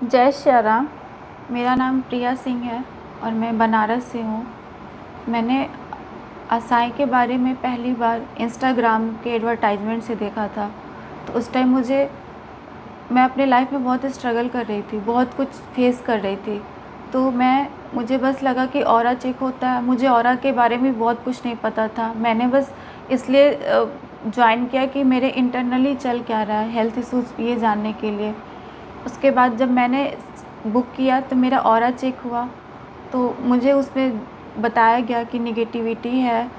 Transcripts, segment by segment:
जय श्री राम। मेरा नाम प्रिया सिंह है और मैं बनारस से हूँ। मैंने असाई के बारे में पहली बार इंस्टाग्राम के एडवर्टाइजमेंट से देखा था। तो उस टाइम मैं अपने लाइफ में बहुत स्ट्रगल कर रही थी, बहुत कुछ फेस कर रही थी। तो मुझे बस लगा कि ऑरा चेक होता है। मुझे ऑरा के बारे में बहुत कुछ नहीं पता था। मैंने बस इसलिए ज्वाइन किया कि मेरे इंटरनली चल क्या रहा है, हेल्थ इश्यूज़ ये जानने के लिए। उसके बाद जब मैंने बुक किया तो मेरा ऑरा चेक हुआ, तो मुझे उसमें बताया गया कि निगेटिविटी है,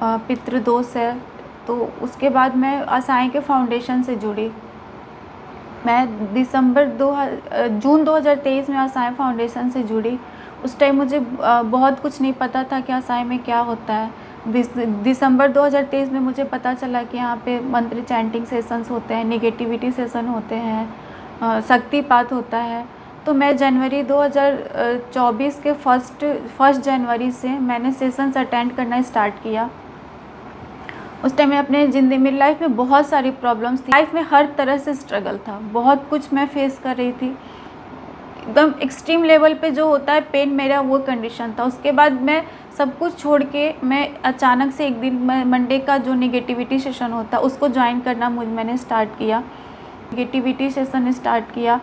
पितृदोष है। तो उसके बाद मैं असाई के फाउंडेशन से जुड़ी। मैं जून 2023 में असाई फाउंडेशन से जुड़ी। उस टाइम मुझे बहुत कुछ नहीं पता था कि असाई में क्या होता है। दिसंबर 2023 में मुझे पता चला कि यहाँ पे मंत्र चैंटिंग सेशंस होते हैं, निगेटिविटी सेशन होते हैं, शक्तिपात होता है। तो मैं जनवरी 2024 के फर्स्ट जनवरी से मैंने सेशंस अटेंड करना स्टार्ट किया। उस टाइम मैं अपने ज़िंदगी में लाइफ में बहुत सारी प्रॉब्लम्स थी। लाइफ में हर तरह से स्ट्रगल था, बहुत कुछ मैं फेस कर रही थी। एकदम एक्सट्रीम लेवल पे जो होता है पेन, मेरा वो कंडीशन था। उसके बाद मैं सब कुछ छोड़ के मैं अचानक से एक दिन मंडे का जो निगेटिविटी सेशन होता है उसको ज्वाइन करना मैंने स्टार्ट किया। निगेटिविटी सेशन स्टार्ट किया।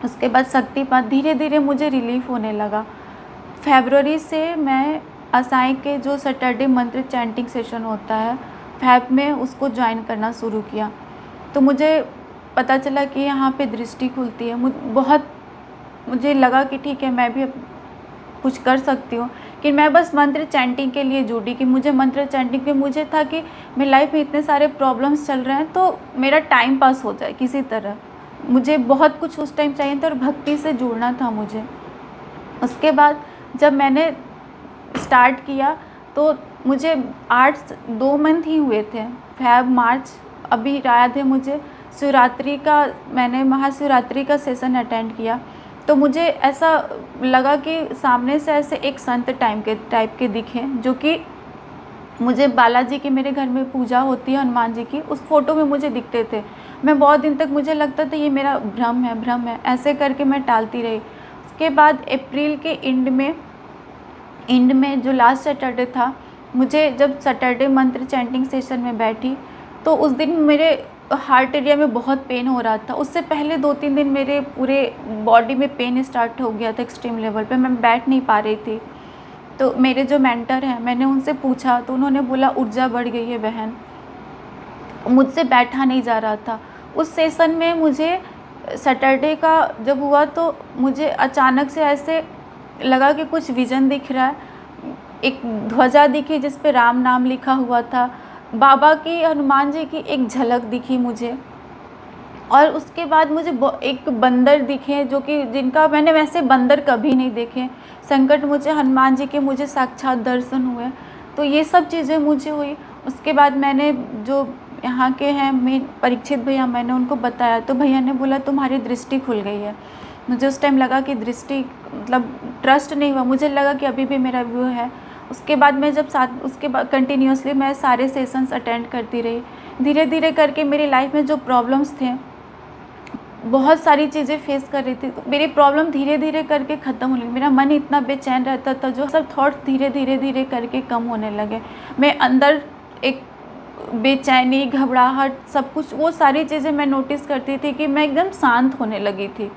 उसके बाद शक्तिपात, धीरे धीरे मुझे रिलीफ होने लगा। फरवरी से मैं असाई के जो सैटरडे मंत्र चैंटिंग सेशन होता है फैब में, उसको ज्वाइन करना शुरू किया। तो मुझे पता चला कि यहाँ पे दृष्टि खुलती है। मुझे लगा कि ठीक है, मैं भी कुछ कर सकती हूँ। कि मैं बस मंत्र चैंटिंग के लिए जुड़ी, कि मुझे मंत्र चैंटिंग के मुझे था कि मेरी लाइफ में इतने सारे प्रॉब्लम्स चल रहे हैं तो मेरा टाइम पास हो जाए किसी तरह। मुझे बहुत कुछ उस टाइम चाहिए था और भक्ति से जुड़ना था मुझे। उसके बाद जब मैंने स्टार्ट किया तो मुझे 2 मंथ ही हुए थे, फैब मार्च। अभी याद है मुझे मैंने महाशिवरात्रि का सेशन अटेंड किया। तो मुझे ऐसा लगा कि सामने से ऐसे एक संत टाइप के दिखे, जो कि मुझे बालाजी की, मेरे घर में पूजा होती है हनुमान जी की, उस फोटो में मुझे दिखते थे। मैं बहुत दिन तक मुझे लगता था ये मेरा भ्रम है, ऐसे करके मैं टालती रही। उसके बाद अप्रैल के एंड में जो लास्ट सैटरडे था, मुझे जब सैटरडे मंत्र चैंटिंग सेशन में बैठी तो उस दिन मेरे हार्ट एरिया में बहुत पेन हो रहा था। उससे पहले 2-3 दिन मेरे पूरे बॉडी में पेन स्टार्ट हो गया था एक्सट्रीम लेवल पे। मैं बैठ नहीं पा रही थी। तो मेरे जो मेंटर हैं, मैंने उनसे पूछा तो उन्होंने बोला ऊर्जा बढ़ गई है बहन। मुझसे बैठा नहीं जा रहा था। उस सेशन में मुझे सैटरडे का जब हुआ तो मुझे अचानक से ऐसे लगा कि कुछ विज़न दिख रहा है। एक ध्वजा दिखी जिस पे राम नाम लिखा हुआ था। बाबा की, हनुमान जी की एक झलक दिखी मुझे। और उसके बाद मुझे एक बंदर दिखे, जो कि जिनका मैंने वैसे बंदर कभी नहीं देखे। संकट मुझे हनुमान जी के मुझे साक्षात दर्शन हुए। तो ये सब चीज़ें मुझे हुई। उसके बाद मैंने जो यहाँ के हैं मेन परीक्षित भैया, मैंने उनको बताया तो भैया ने बोला तुम्हारी दृष्टि खुल गई है। मुझे उस टाइम लगा कि दृष्टि मतलब ट्रस्ट नहीं हुआ, मुझे लगा कि अभी भी मेरा व्यू है। उसके बाद मैं उसके बाद कंटिन्यूसली मैं सारे सेशंस अटेंड करती रही। धीरे धीरे करके मेरी लाइफ में जो प्रॉब्लम्स थे, बहुत सारी चीज़ें फेस कर रही थी, तो मेरी प्रॉब्लम धीरे धीरे करके ख़त्म होने लगी। मेरा मन इतना बेचैन रहता था, जो सब थॉट धीरे धीरे करके कम होने लगे। मैं अंदर एक बेचैनी, घबराहट, सब कुछ वो सारी चीज़ें मैं नोटिस करती थी कि मैं एकदम शांत होने लगी थी।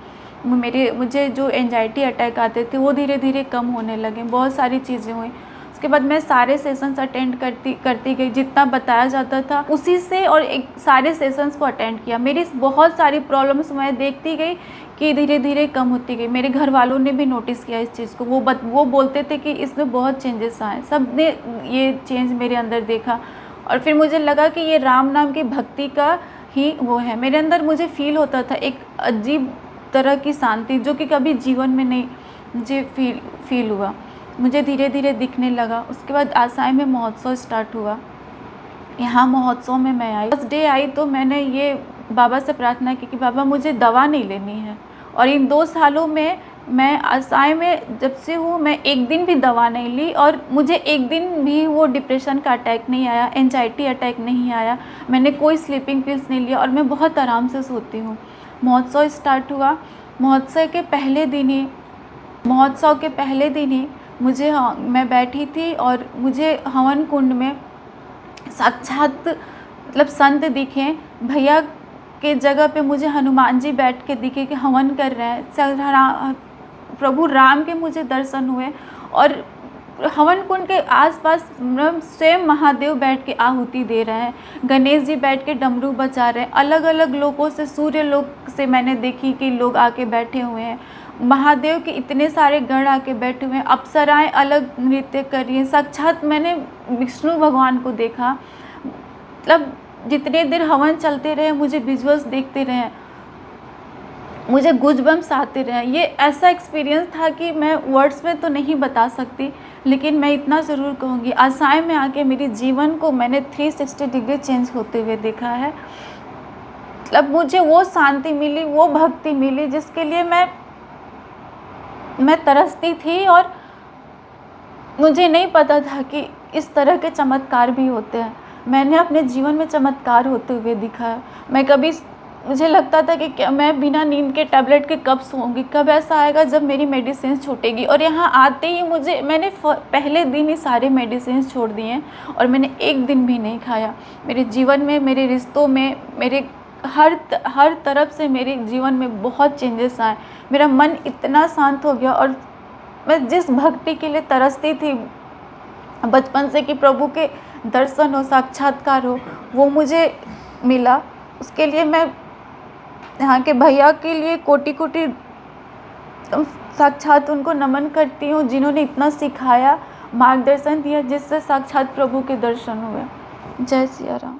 मुझे जो एंजाइटी अटैक आते थे वो धीरे धीरे कम होने लगे। बहुत सारी चीज़ें हुई। उसके बाद मैं सारे सेशंस अटेंड करती गई, जितना बताया जाता था उसी से, और एक सारे सेशंस को अटेंड किया। मेरी बहुत सारी प्रॉब्लम्स मैं देखती गई कि धीरे धीरे कम होती गई। मेरे घर वालों ने भी नोटिस किया इस चीज़ को। वो बोलते थे कि इसमें बहुत चेंजेस आए। सब ने ये चेंज मेरे अंदर देखा। और फिर मुझे लगा कि ये राम नाम की भक्ति का ही वो है। मेरे अंदर मुझे फील होता था एक अजीब तरह की शांति, जो कि कभी जीवन में नहीं मुझे फील हुआ। मुझे धीरे धीरे दिखने लगा। उसके बाद आसाई में महोत्सव स्टार्ट हुआ। यहाँ महोत्सव में मैं आई, फर्स्ट डे आई तो मैंने ये बाबा से प्रार्थना की कि बाबा मुझे दवा नहीं लेनी है। और इन 2 सालों में मैं आसाई में जब से हूँ, मैं एक दिन भी दवा नहीं ली, और मुझे एक दिन भी वो डिप्रेशन का अटैक नहीं आया, एंजाइटी अटैक नहीं आया। मैंने कोई स्लीपिंग पिल्स नहीं लिया और मैं बहुत आराम से सोती हूँ। महोत्सव स्टार्ट हुआ। महोत्सव के पहले दिन ही मैं बैठी थी और मुझे हवन कुंड में साक्षात मतलब संत दिखे। भैया के जगह पे मुझे हनुमान जी बैठ के दिखे कि हवन कर रहे हैं। प्रभु राम के मुझे दर्शन हुए और हवन कुंड के आसपास स्वयं महादेव बैठ के आहुति दे रहे हैं। गणेश जी बैठ के डमरू बजा रहे हैं। अलग अलग लोगों से, सूर्य लोक से मैंने देखी कि लोग आके बैठे हुए हैं। महादेव के इतने सारे गण आके बैठे हुए हैं। अप्सराएं अलग नृत्य कर रही हैं। साक्षात मैंने विष्णु भगवान को देखा। मतलब जितने देर हवन चलते रहे मुझे विजुअल्स देखते रहे, मुझे गूज़बम्प्स आते रहे। ये ऐसा एक्सपीरियंस था कि मैं वर्ड्स में तो नहीं बता सकती, लेकिन मैं इतना ज़रूर कहूँगी, आशाएं में आके मेरे जीवन को मैंने 360 डिग्री चेंज होते हुए देखा है। मतलब मुझे वो शांति मिली, वो भक्ति मिली जिसके लिए मैं तरसती थी। और मुझे नहीं पता था कि इस तरह के चमत्कार भी होते हैं। मैंने अपने जीवन में चमत्कार होते हुए दिखा है। मुझे लगता था कि क्या मैं बिना नींद के टैबलेट के कब सोऊंगी, कब ऐसा आएगा जब मेरी मेडिसिन छूटेगी। और यहाँ आते ही मैंने पहले दिन ही सारे मेडिसिन छोड़ दिए हैं और मैंने एक दिन भी नहीं खाया। मेरे जीवन में, मेरे रिश्तों में, मेरे हर तरफ से मेरे जीवन में बहुत चेंजेस आए। मेरा मन इतना शांत हो गया और मैं जिस भक्ति के लिए तरसती थी बचपन से कि प्रभु के दर्शन हो, साक्षात्कार हो, वो मुझे मिला। उसके लिए मैं यहाँ के भैया के लिए कोटि साक्षात उनको नमन करती हूँ, जिन्होंने इतना सिखाया, मार्गदर्शन दिया, जिससे साक्षात प्रभु के दर्शन हुए। जय सिया राम।